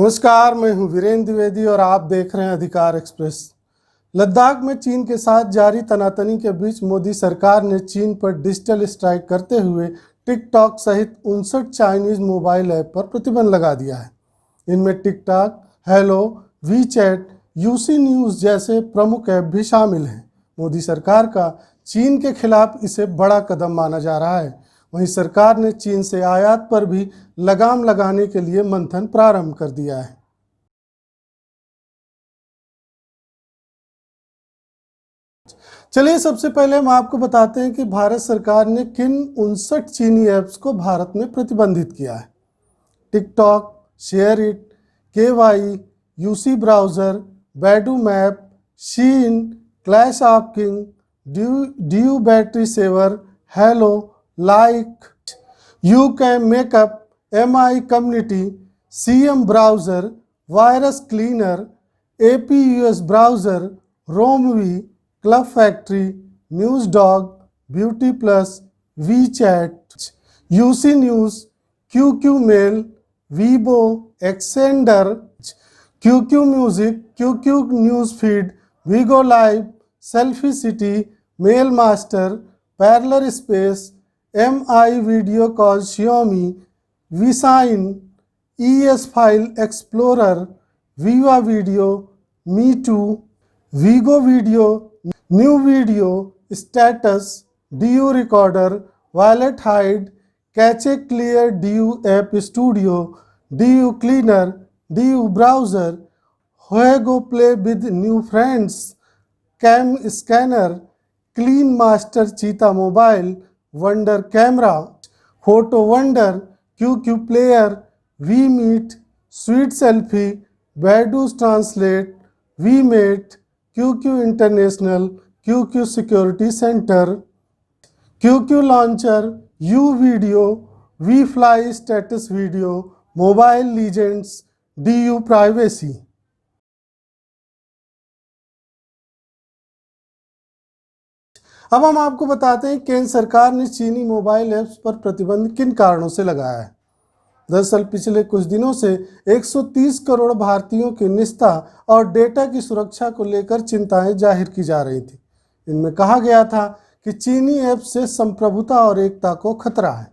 नमस्कार, मैं हूं वीरेंद्र द्विवेदी और आप देख रहे हैं अधिकार एक्सप्रेस। लद्दाख में चीन के साथ जारी तनातनी के बीच मोदी सरकार ने चीन पर डिजिटल स्ट्राइक करते हुए टिकटॉक सहित 59 चाइनीज मोबाइल ऐप पर प्रतिबंध लगा दिया है। इनमें TikTok, hello, WeChat, UC news जैसे प्रमुख ऐप भी शामिल हैं। मोदी सरकार का चीन के खिलाफ इसे बड़ा कदम माना जा रहा है। वहीं सरकार ने चीन से आयात पर भी लगाम लगाने के लिए मंथन प्रारंभ कर दिया है। चलिए सबसे पहले हम आपको बताते हैं कि भारत सरकार ने किन 59 चीनी ऐप्स को भारत में प्रतिबंधित किया है। TikTok, SHAREit, Kwai, UC browser, Baidu map, Shein, clash of king, Du battery saver, Helo, like, you can makeup, Mi community, CM browser, virus cleaner, APUS browser, रोमवी, club factory, news dog, beauty plus, WeChat, UC news, QQ mail, Weibo, Xender, QQ music, QQ news feed, Vigo live, selfie city, mail master, parallel space, Mi video call, Xiaomi, WeSync, ES file explorer, Viva video, me to, we go video, new video, status, DU recorder, wallet hide, cache clear, DU app studio, DU cleaner, DU browser, Hago play with new friends, cam scanner, clean master Cheetah mobile, wonder camera, photo wonder, QQ player, we meet, sweet selfie, Baidu's translate, we mate, QQ international, QQ security centre, QQ launcher, U video, V fly status video, mobile legends, DU privacy. अब हम आपको बताते हैं केंद्र सरकार ने चीनी mobile apps पर प्रतिबंध किन कारणों से लगाया है। दरअसल पिछले कुछ दिनों से 130 करोड़ भारतीयों की निजता और डेटा की सुरक्षा को लेकर चिंताएं जाहिर की जा रही थी। इनमें कहा गया था कि चीनी ऐप से संप्रभुता और एकता को खतरा है।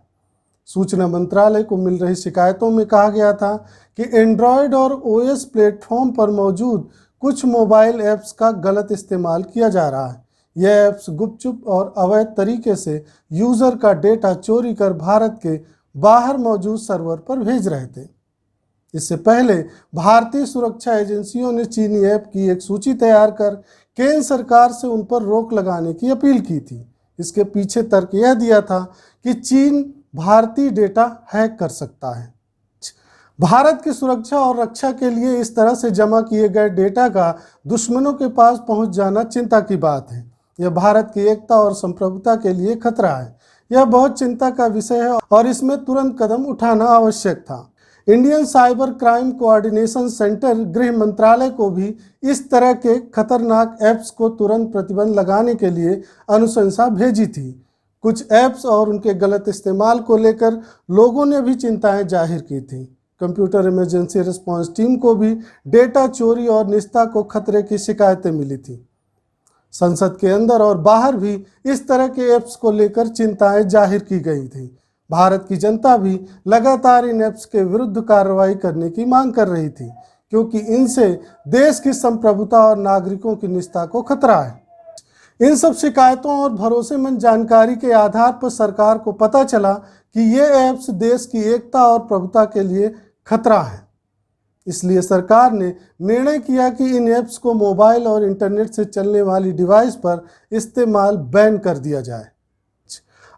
सूचना मंत्रालय को मिल रही शिकायतों में कहा गया था कि एंड्रॉयड और ओएस प्लेटफॉर्म पर मौजूद कुछ मोबाइल ऐप्स का गलत इस्तेमाल किया जा रहा है। यह ऐप्स गुपचुप और अवैध तरीके से यूज़र का डेटा चोरी कर भारत के बाहर मौजूद सर्वर पर भेज रहे थे। इससे पहले भारतीय सुरक्षा एजेंसियों ने चीनी ऐप की एक सूची तैयार कर केंद्र सरकार से उन पर रोक लगाने की अपील की थी। इसके पीछे तर्क यह दिया था कि चीन भारतीय डेटा हैक कर सकता है। भारत की सुरक्षा और रक्षा के लिए इस तरह से जमा किए गए डेटा का दुश्मनों के पास पहुंच जाना चिंता की बात है। यह भारत की एकता और संप्रभुता के लिए खतरा है। यह बहुत चिंता का विषय है और इसमें तुरंत कदम उठाना आवश्यक था। Indian cyber crime coordination centre गृह मंत्रालय को भी इस तरह के खतरनाक ऐप्स को तुरंत प्रतिबंध लगाने के लिए अनुशंसा भेजी थी। कुछ ऐप्स और उनके गलत इस्तेमाल को लेकर लोगों ने भी चिंताएं जाहिर की थी। कंप्यूटर इमरजेंसी रिस्पांस टीम को भी डेटा चोरी और निजता को खतरे की शिकायतें मिली थी। संसद के अंदर और बाहर भी इस तरह के ऐप्स को लेकर चिंताएं जाहिर की गई थी। भारत की जनता भी लगातार इन ऐप्स के विरुद्ध कार्रवाई करने की मांग कर रही थी, क्योंकि इनसे देश की संप्रभुता और नागरिकों की निजता को खतरा है। इन सब शिकायतों और भरोसेमंद जानकारी के आधार पर सरकार को पता चला कि ये ऐप्स देश की एकता और प्रभुता के लिए खतरा है। इसलिए सरकार ने निर्णय किया कि इन ऐप्स को मोबाइल और इंटरनेट से चलने वाली डिवाइस पर इस्तेमाल बैन कर दिया जाए।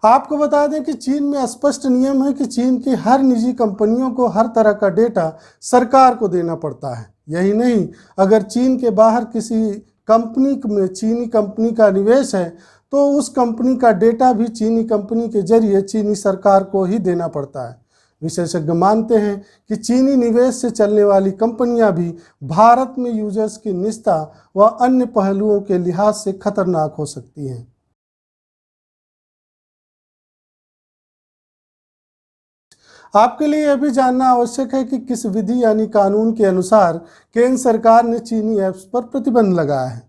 आपको बता दें कि चीन में स्पष्ट नियम है कि चीन की हर निजी कंपनियों को हर तरह का डेटा सरकार को देना पड़ता है। यही नहीं, अगर चीन के बाहर किसी कंपनी में चीनी कंपनी का निवेश है तो उस कंपनी का डेटा भी चीनी कंपनी के जरिए चीनी सरकार को ही देना पड़ता है। विशेषज्ञ मानते हैं कि चीनी निवेश से चलने वाली कंपनियां भी भारत में यूजर्स की निजता व अन्य पहलुओं के लिहाज से खतरनाक हो सकती हैं। आपके लिए यह भी जानना आवश्यक है कि किस विधि यानी कानून के अनुसार केंद्र सरकार ने चीनी ऐप्स पर प्रतिबंध लगाया है।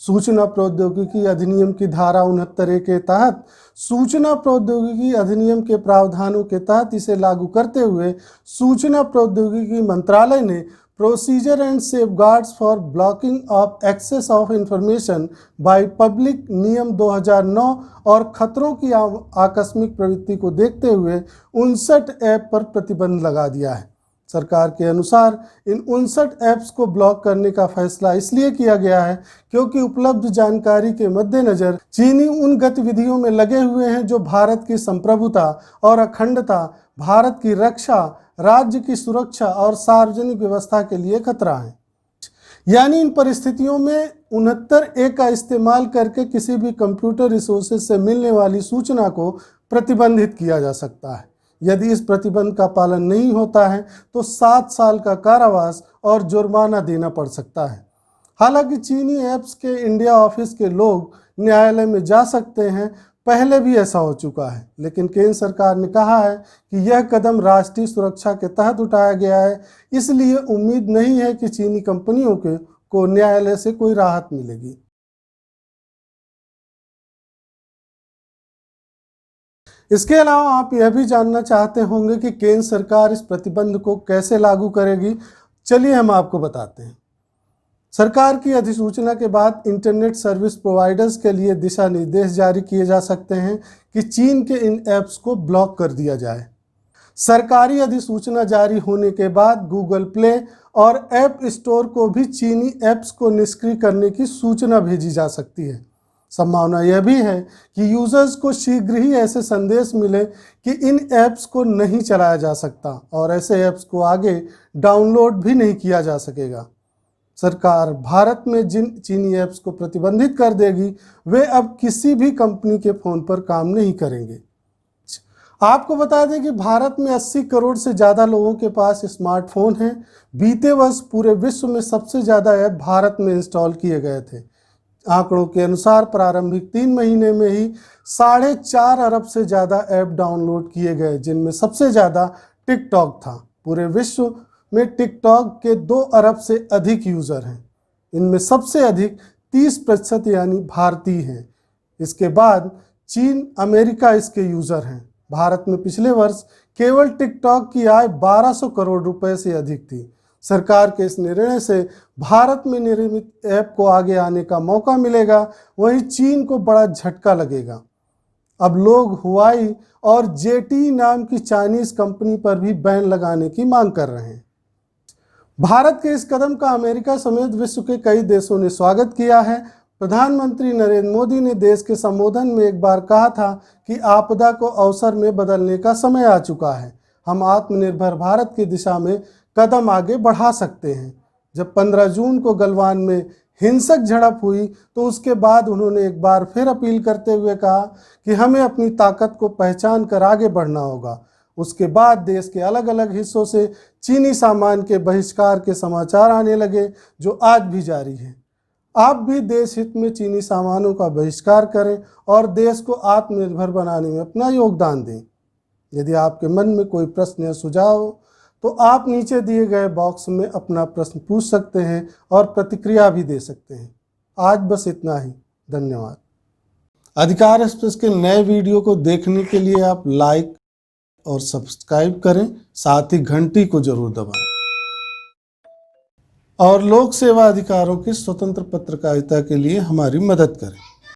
सूचना प्रौद्योगिकी अधिनियम की धारा 69A के तहत सूचना प्रौद्योगिकी अधिनियम के प्रावधानों के तहत इसे लागू करते हुए सूचना प्रौद्योगिकी मंत्रालय ने procedure and safeguards for blocking of access of information by public नियम 2009 और खतरों की आकस्मिक प्रवृत्ति को देखते हुए 59 ऐप पर प्रतिबंध लगा दिया है। सरकार के अनुसार इन 59 ऐप्स को ब्लॉक करने का फैसला इसलिए किया गया है क्योंकि उपलब्ध जानकारी के मद्देनजर चीनी उन गतिविधियों में लगे हुए हैं जो भारत की संप्रभुता और अखंडता, भारत की रक्षा, राज्य की सुरक्षा और सार्वजनिक व्यवस्था के लिए खतरा है। यानी इन परिस्थितियों में 69A का इस्तेमाल करके किसी भी कंप्यूटर रिसोर्सेज से मिलने वाली सूचना को प्रतिबंधित किया जा सकता है। यदि इस प्रतिबंध का पालन नहीं होता है तो 7 साल का कारावास और जुर्माना देना पड़ सकता है। हालांकि चीनी ऐप्स के इंडिया ऑफिस के लोग न्यायालय में जा सकते हैं, पहले भी ऐसा हो चुका है, लेकिन केंद्र सरकार ने कहा है कि यह कदम राष्ट्रीय सुरक्षा के तहत उठाया गया है, इसलिए उम्मीद नहीं है कि चीनी कंपनियों को न्यायालय से कोई राहत मिलेगी। इसके अलावा आप यह भी जानना चाहते होंगे कि केंद्र सरकार इस प्रतिबंध को कैसे लागू करेगी। चलिए हम आपको बताते हैं। सरकार की अधिसूचना के बाद इंटरनेट सर्विस प्रोवाइडर्स के लिए दिशा निर्देश जारी किए जा सकते हैं कि चीन के इन ऐप्स को ब्लॉक कर दिया जाए। सरकारी अधिसूचना जारी होने के बाद गूगल प्ले और ऐप स्टोर को भी चीनी ऐप्स को निष्क्रिय करने की सूचना भेजी जा सकती है। संभावना यह भी है कि यूजर्स को शीघ्र ही ऐसे संदेश मिले कि इन ऐप्स को नहीं चलाया जा सकता और ऐसे ऐप्स को आगे डाउनलोड भी नहीं किया जा सकेगा। सरकार भारत में जिन चीनी ऐप्स को प्रतिबंधित कर देगी वे अब किसी भी कंपनी के फ़ोन पर काम नहीं करेंगे। आपको बता दें कि भारत में 80 करोड़ से ज़्यादा लोगों के पास स्मार्टफोन हैं। बीते वर्ष पूरे विश्व में सबसे ज़्यादा ऐप भारत में इंस्टॉल किए गए थे। आंकड़ों के अनुसार प्रारंभिक 3 महीने में ही 4.5 अरब से ज़्यादा ऐप डाउनलोड किए गए, जिनमें सबसे ज़्यादा टिकटॉक था। पूरे विश्व में टिकटॉक के 2 अरब से अधिक यूज़र हैं। इनमें सबसे अधिक 30% यानी भारतीय हैं। इसके बाद चीन, अमेरिका इसके यूज़र हैं। भारत में पिछले वर्ष केवल टिकटॉक की आय 1200 करोड़ रुपए से अधिक थी। सरकार के इस निर्णय से भारत में निर्मित ऐप को आगे आने का मौका मिलेगा, वहीं चीन को बड़ा झटका लगेगा। अब लोग हुआई और जेटी नाम की चाइनीज कंपनी पर भी बैन लगाने की मांग कर रहे हैं। भारत के इस कदम का अमेरिका समेत विश्व के कई देशों ने स्वागत किया है। प्रधानमंत्री नरेंद्र मोदी ने देश के संबोधन में एक बार कहा था कि आपदा को अवसर में बदलने का समय आ चुका है। हम आत्मनिर्भर भारत की दिशा में कदम आगे बढ़ा सकते हैं। जब 15 जून को गलवान में हिंसक झड़प हुई तो उसके बाद उन्होंने एक बार फिर अपील करते हुए कहा कि हमें अपनी ताकत को पहचान कर आगे बढ़ना होगा। उसके बाद देश के अलग अलग हिस्सों से चीनी सामान के बहिष्कार के समाचार आने लगे, जो आज भी जारी है। आप भी देश हित में चीनी सामानों का बहिष्कार करें और देश को आत्मनिर्भर बनाने में अपना योगदान दें। यदि आपके मन में कोई प्रश्न या सुझाव हो तो आप नीचे दिए गए बॉक्स में अपना प्रश्न पूछ सकते हैं और प्रतिक्रिया भी दे सकते हैं। आज बस इतना ही। धन्यवाद। अधिकार एक्सप्रेस के नए वीडियो को देखने के लिए आप लाइक और सब्सक्राइब करें, साथ ही घंटी को जरूर दबाएं और लोक सेवा अधिकारों की स्वतंत्र पत्रकारिता के लिए हमारी मदद करें।